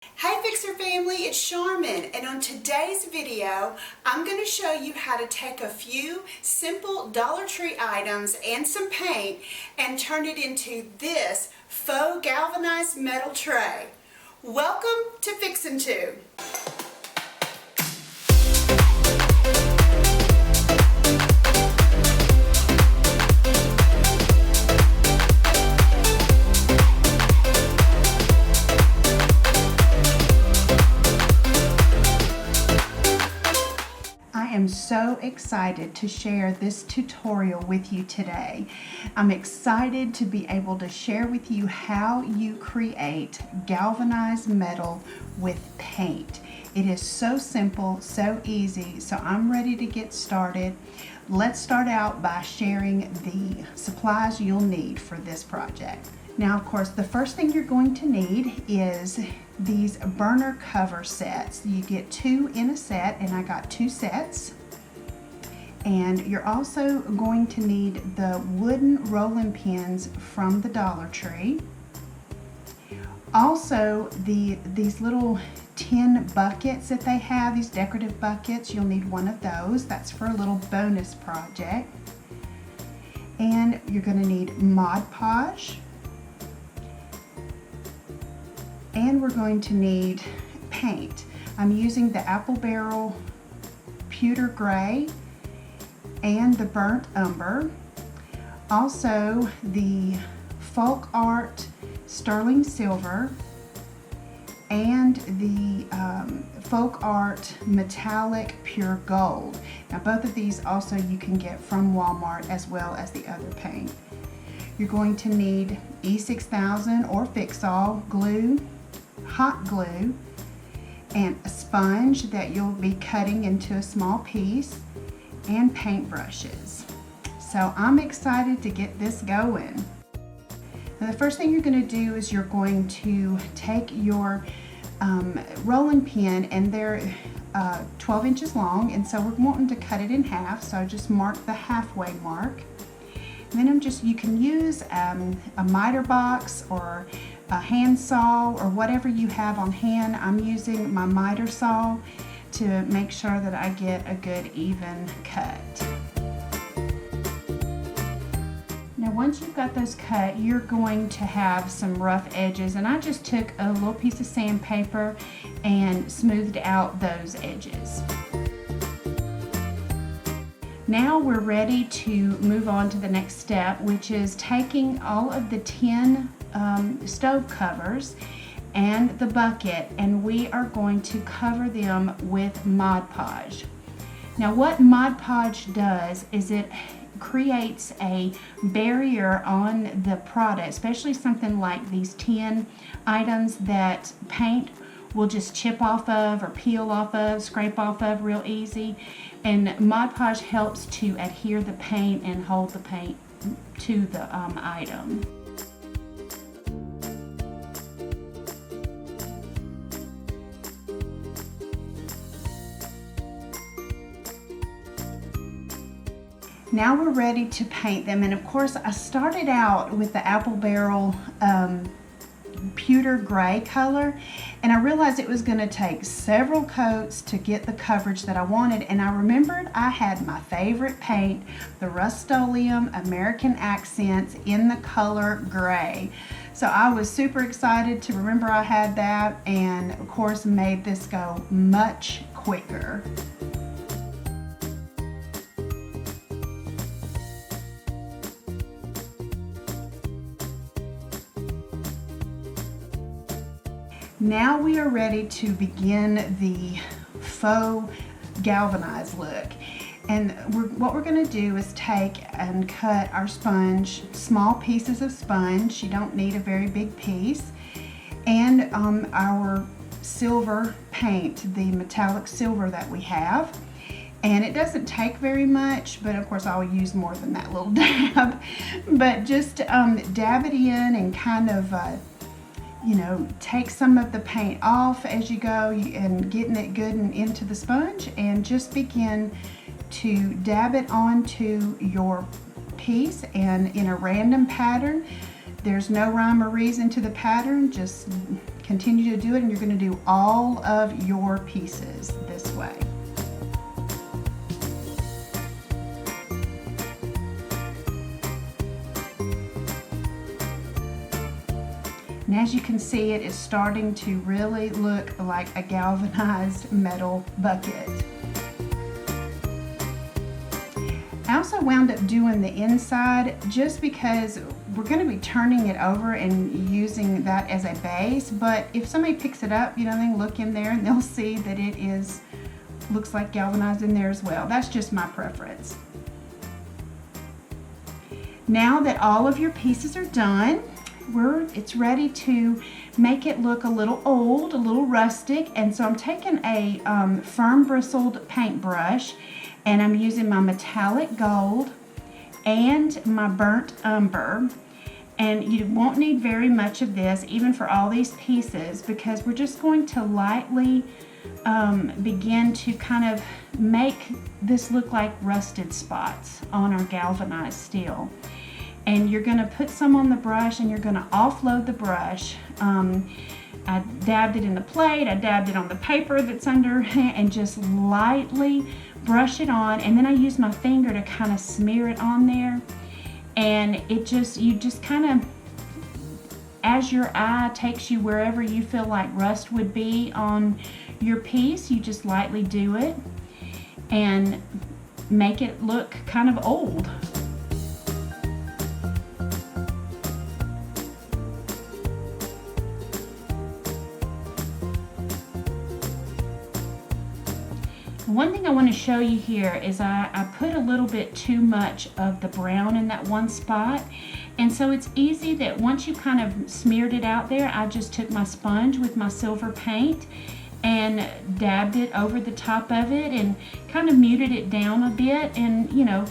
Hey Fixer family, it's Charmin, and on today's video I'm going to show you how to take a few simple Dollar Tree items and some paint and turn it into this faux galvanized metal tray. Welcome to Fixin' 2. I am so excited to share this tutorial with you today. I'm excited to be able to share with you how you create galvanized metal with paint. It is so simple, so easy, so I'm ready to get started. Let's start out by sharing the supplies you'll need for this project. Now, of course, the first thing you're going to need is these burner cover sets. You get 2 in a set, and I got 2 sets. And you're also going to need the wooden rolling pins from the Dollar Tree. Also, these little tin buckets that they have, these decorative buckets, you'll need one of those. That's for a little bonus project. And you're going to need Mod Podge. And we're going to need paint. I'm using the Apple Barrel Pewter Gray and the Burnt Umber. Also the FolkArt Sterling Silver and the FolkArt Metallic Pure Gold. Now both of these also you can get from Walmart as well as the other paint. You're going to need E6000 or FixAll Glue, hot glue, and a sponge that you'll be cutting into a small piece, and paint brushes. So I'm excited to get this going. Now the first thing you're going to do is you're going to take your rolling pin, and they're 12 inches long, and so we're wanting to cut it in half, so just mark the halfway mark. And then you can use a miter box or a hand saw or whatever you have on hand. I'm using my miter saw to make sure that I get a good even cut. Now once you've got those cut, you're going to have some rough edges, and I just took a little piece of sandpaper and smoothed out those edges. Now we're ready to move on to the next step, which is taking all of the tin stove covers and the bucket, and we are going to cover them with Mod Podge. Now what Mod Podge does is it creates a barrier on the product, especially something like these tin items that paint will just chip off of or peel off of, scrape off of real easy. And Mod Podge helps to adhere the paint and hold the paint to the item. Now we're ready to paint them, and of course I started out with the Apple Barrel Pewter Gray color, and I realized it was going to take several coats to get the coverage that I wanted, and I remembered I had my favorite paint, the Rustoleum American Accents, in the color gray. So I was super excited to remember I had that, and of course made this go much quicker. Now we are ready to begin the faux galvanized look. And what we're going to do is take and cut our sponge, small pieces of sponge. You don't need a very big piece. And our silver paint, the metallic silver that we have. And it doesn't take very much, but of course I'll use more than that little dab. But just dab it in and kind of take some of the paint off as you go and getting it good and into the sponge, and just begin to dab it onto your piece and in a random pattern. There's no rhyme or reason to the pattern. Just continue to do it, and you're going to do all of your pieces this way. And as you can see, it is starting to really look like a galvanized metal bucket. I also wound up doing the inside just because we're going to be turning it over and using that as a base, but if somebody picks it up, you know, they can look in there and they'll see that it looks like galvanized in there as well. That's just my preference. Now that all of your pieces are done, it's ready to make it look a little old, a little rustic, and so I'm taking a firm bristled paintbrush, and I'm using my metallic gold and my burnt umber. And you won't need very much of this, even for all these pieces, because we're just going to lightly begin to kind of make this look like rusted spots on our galvanized steel. And you're going to put some on the brush, and you're going to offload the brush. I dabbed it in the plate, I dabbed it on the paper that's under, and just lightly brush it on, and then I use my finger to kind of smear it on there. And you just kind of, as your eye takes you wherever you feel like rust would be on your piece, you just lightly do it and make it look kind of old. One thing I want to show you here is I put a little bit too much of the brown in that one spot, and so it's easy that once you kind of smeared it out there, I just took my sponge with my silver paint and dabbed it over the top of it and kind of muted it down a bit, and you know,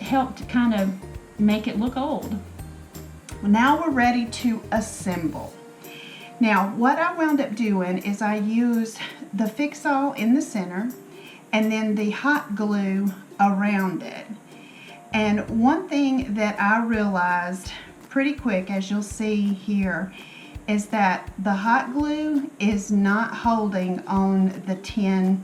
helped kind of make it look old. Now we're ready to assemble. Now what I wound up doing is I used the FixAll in the center and then the hot glue around it. And one thing that I realized pretty quick, as you'll see here, is that the hot glue is not holding on the tin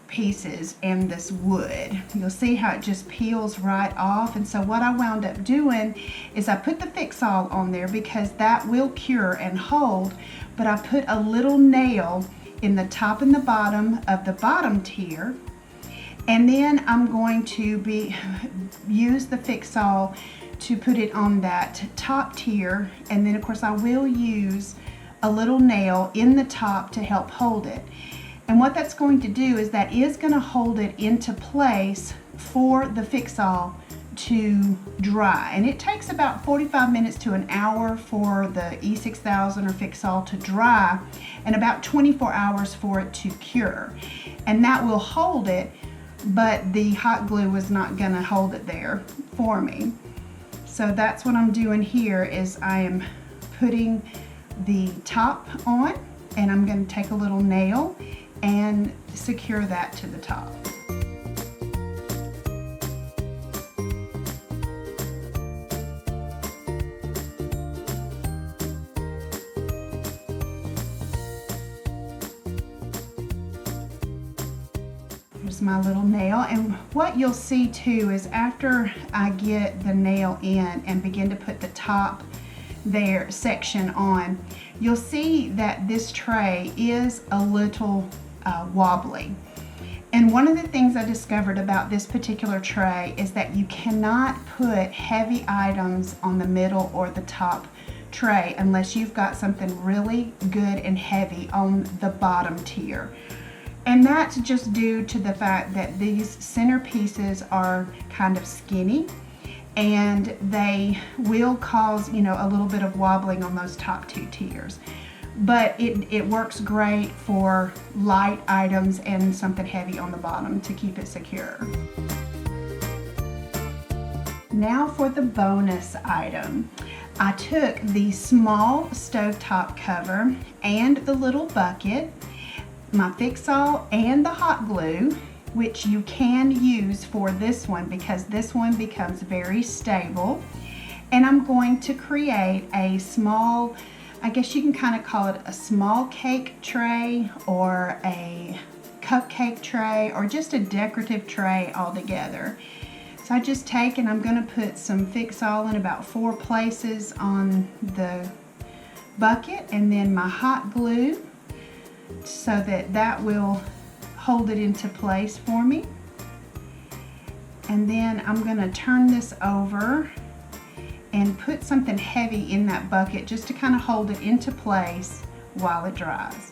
pieces and this wood. You'll see how it just peels right off. And so what I wound up doing is I put the FixAll on there because that will cure and hold, but I put a little nail in the top and the bottom of the bottom tier, and then I'm going to use the FixAll to put it on that top tier, and then of course I will use a little nail in the top to help hold it. And what that's going to do is that is going to hold it into place for the FixAll to dry, and it takes about 45 minutes to an hour for the E6000 or FixAll to dry, and about 24 hours for it to cure. And that will hold it, but the hot glue is not going to hold it there for me. So that's what I'm doing here, is I am putting the top on, and I'm going to take a little nail and secure that to the top. Here's my little nail, and what you'll see too is after I get the nail in and begin to put the top there section on, you'll see that this tray is a little wobbly. And one of the things I discovered about this particular tray is that you cannot put heavy items on the middle or the top tray unless you've got something really good and heavy on the bottom tier. And that's just due to the fact that these center pieces are kind of skinny, and they will cause, you know, a little bit of wobbling on those top two tiers. But it works great for light items and something heavy on the bottom to keep it secure. Now for the bonus item. I took the small stovetop cover and the little bucket, my FixAll and the hot glue, which you can use for this one because this one becomes very stable. And I'm going to create a small, I guess you can kind of call it a small cake tray or a cupcake tray or just a decorative tray altogether. So I just take and I'm going to put some FixAll in about 4 places on the bucket, and then my hot glue so that will hold it into place for me. And then I'm going to turn this over and put something heavy in that bucket just to kind of hold it into place while it dries.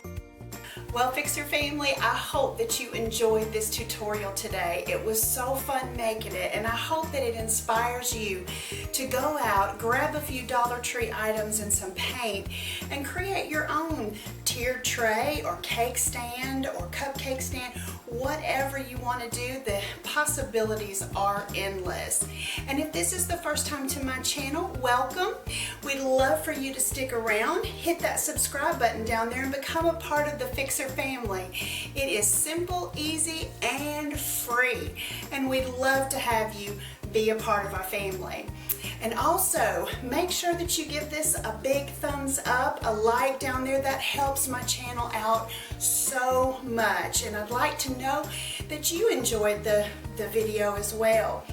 Well, Fixer family, I hope that you enjoyed this tutorial today. It was so fun making it, and I hope that it inspires you to go out, grab a few Dollar Tree items and some paint, and create your own tiered tray or cake stand or cupcake stand. Whatever you want to do, the possibilities are endless. And if this is the first time to my channel, welcome. We'd love for you to stick around, hit that subscribe button down there, and become a part of the Fixer family. It is simple, easy, and free, and we'd love to have you be a part of our family. And also, make sure that you give this a big thumbs up, a like down there. That helps my channel out so much. And I'd like to know that you enjoyed the video as well.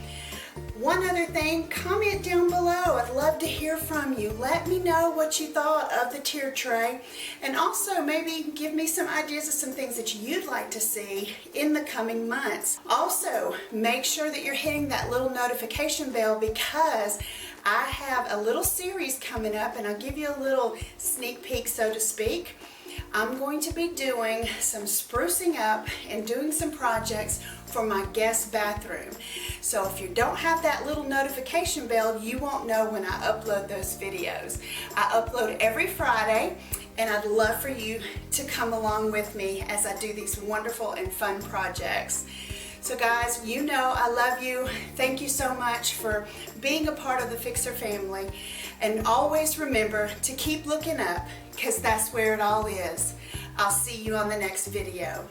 One other thing, comment down below. I'd love to hear from you. Let me know what you thought of the tier tray, and also maybe give me some ideas of some things that you'd like to see in the coming months. Also, make sure that you're hitting that little notification bell, because I have a little series coming up, and I'll give you a little sneak peek, so to speak. I'm going to be doing some sprucing up and doing some projects for my guest bathroom. So if you don't have that little notification bell, you won't know when I upload those videos. I upload every Friday, and I'd love for you to come along with me as I do these wonderful and fun projects. So guys, you know I love you. Thank you so much for being a part of the Fixer family. And always remember to keep looking up, because that's where it all is. I'll see you on the next video.